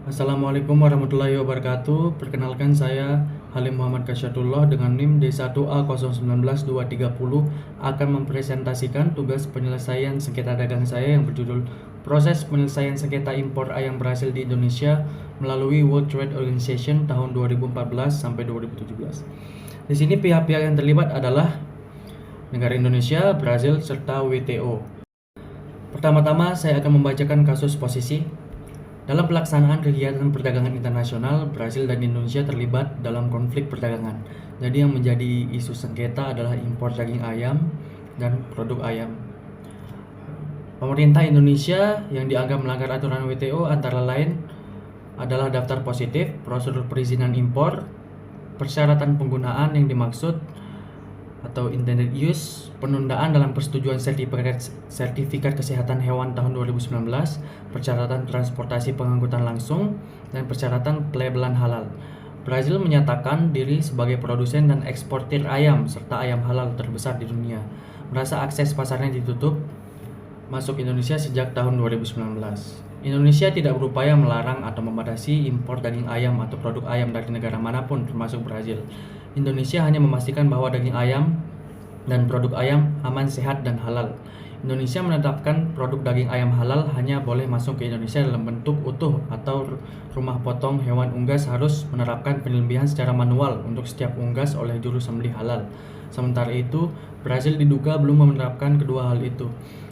Assalamualaikum warahmatullahi wabarakatuh. Perkenalkan saya Halim Muhammad Kasyatullah dengan NIM D1A019230 akan mempresentasikan tugas penyelesaian sengketa dagang saya yang berjudul Proses Penyelesaian Sengketa Impor Ayam Brazil di Indonesia melalui World Trade Organization tahun 2014 sampai 2017. Di sini pihak-pihak yang terlibat adalah negara Indonesia, Brazil, serta WTO. Pertama-tama saya akan membacakan kasus posisi. Dalam pelaksanaan kegiatan perdagangan internasional, Brazil dan Indonesia terlibat dalam konflik perdagangan. Jadi yang menjadi isu sengketa adalah impor daging ayam dan produk ayam. Pemerintah Indonesia yang dianggap melanggar aturan WTO antara lain adalah daftar positif, prosedur perizinan impor, persyaratan penggunaan yang dimaksud atau intended use, penundaan dalam persetujuan sertifikat kesehatan hewan tahun 2019, persyaratan transportasi pengangkutan langsung, dan persyaratan pelabelan halal. Brazil menyatakan diri sebagai produsen dan eksportir ayam serta ayam halal terbesar di dunia. Merasa akses pasarnya ditutup masuk Indonesia sejak tahun 2019. Indonesia tidak berupaya melarang atau membatasi impor daging ayam atau produk ayam dari negara manapun termasuk Brazil. Indonesia hanya memastikan bahwa daging ayam dan produk ayam aman, sehat, dan halal. Indonesia menetapkan produk daging ayam halal hanya boleh masuk ke Indonesia dalam bentuk utuh atau rumah potong hewan unggas harus menerapkan penyembelihan secara manual untuk setiap unggas oleh juru sembelih halal. Sementara itu, Brazil diduga belum menerapkan kedua hal itu.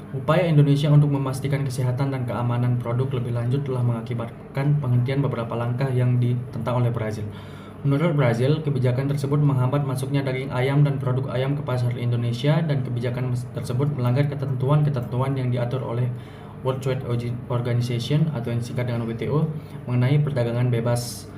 Upaya Indonesia untuk memastikan kesehatan dan keamanan produk lebih lanjut telah mengakibatkan penghentian beberapa langkah yang ditentang oleh Brazil. Menurut Brazil, kebijakan tersebut menghambat masuknya daging ayam dan produk ayam ke pasar Indonesia dan kebijakan tersebut melanggar ketentuan-ketentuan yang diatur oleh World Trade Organization atau yang disingkat dengan WTO mengenai perdagangan bebas.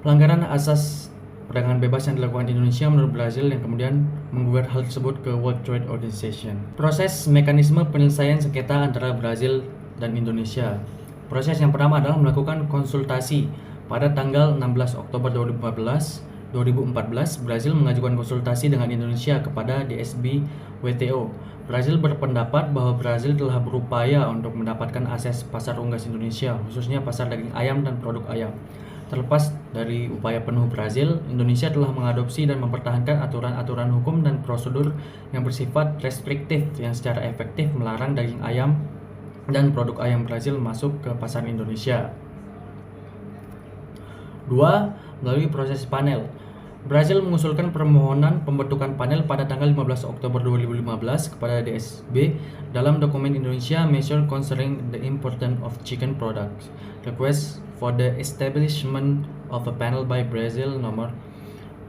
Pelanggaran asas perdagangan bebas yang dilakukan Indonesia menurut Brazil yang kemudian menggugat hal tersebut ke World Trade Organization. Proses mekanisme penyelesaian sengketa antara Brazil dan Indonesia. Proses yang pertama adalah melakukan konsultasi. Pada tanggal 16 Oktober 2014, Brazil mengajukan konsultasi dengan Indonesia kepada DSB WTO. Brazil berpendapat bahwa Brazil telah berupaya untuk mendapatkan akses pasar unggas Indonesia, khususnya pasar daging ayam dan produk ayam. Terlepas dari upaya penuh Brazil, Indonesia telah mengadopsi dan mempertahankan aturan-aturan hukum dan prosedur yang bersifat restriktif yang secara efektif melarang daging ayam dan produk ayam Brazil masuk ke pasar Indonesia. 2. Melalui proses panel. Brazil mengusulkan permohonan pembentukan panel pada tanggal 15 Oktober 2015 kepada DSB dalam dokumen Indonesia Measure Concerning the Importance of Chicken Products. Request for the establishment of a panel by Brazil nomor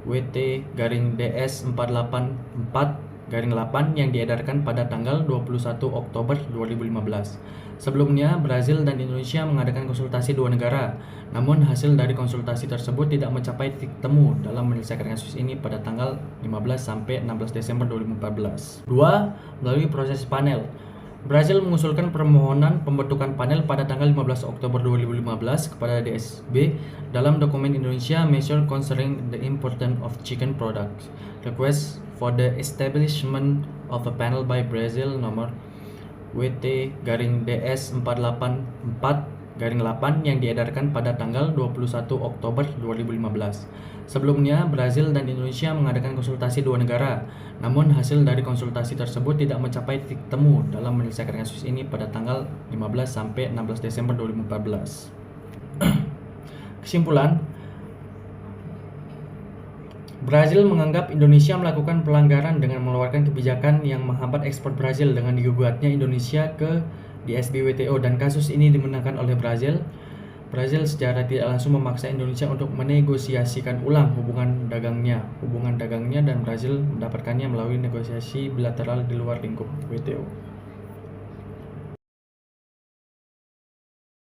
WT-DS 484-8 yang diedarkan pada tanggal 21 Oktober 2015. Sebelumnya, Brazil dan Indonesia mengadakan konsultasi dua negara, namun hasil dari konsultasi tersebut tidak mencapai titik temu dalam menyelesaikan kasus ini pada tanggal 15 sampai 16 Desember 2014. 2. Melalui proses panel. Brazil mengusulkan permohonan pembentukan panel pada tanggal 15 Oktober 2015 kepada DSB dalam dokumen Indonesia Measure Concerning the Importance of Chicken Products. Request for the establishment of a panel by Brazil nomor WT-DS 484-8 yang diedarkan pada tanggal 21 Oktober 2015. Sebelumnya, Brazil dan Indonesia mengadakan konsultasi dua negara, namun hasil dari konsultasi tersebut tidak mencapai titik temu dalam menyelesaikan kasus ini pada tanggal 15 sampai 16 Desember 2014. Kesimpulan, Brazil menganggap Indonesia melakukan pelanggaran dengan mengeluarkan kebijakan yang menghambat ekspor Brazil dengan digugatnya Indonesia ke DSB WTO dan kasus ini dimenangkan oleh Brazil. Brazil secara tidak langsung memaksa Indonesia untuk menegosiasikan ulang hubungan dagangnya dan Brazil mendapatkannya melalui negosiasi bilateral di luar lingkup WTO.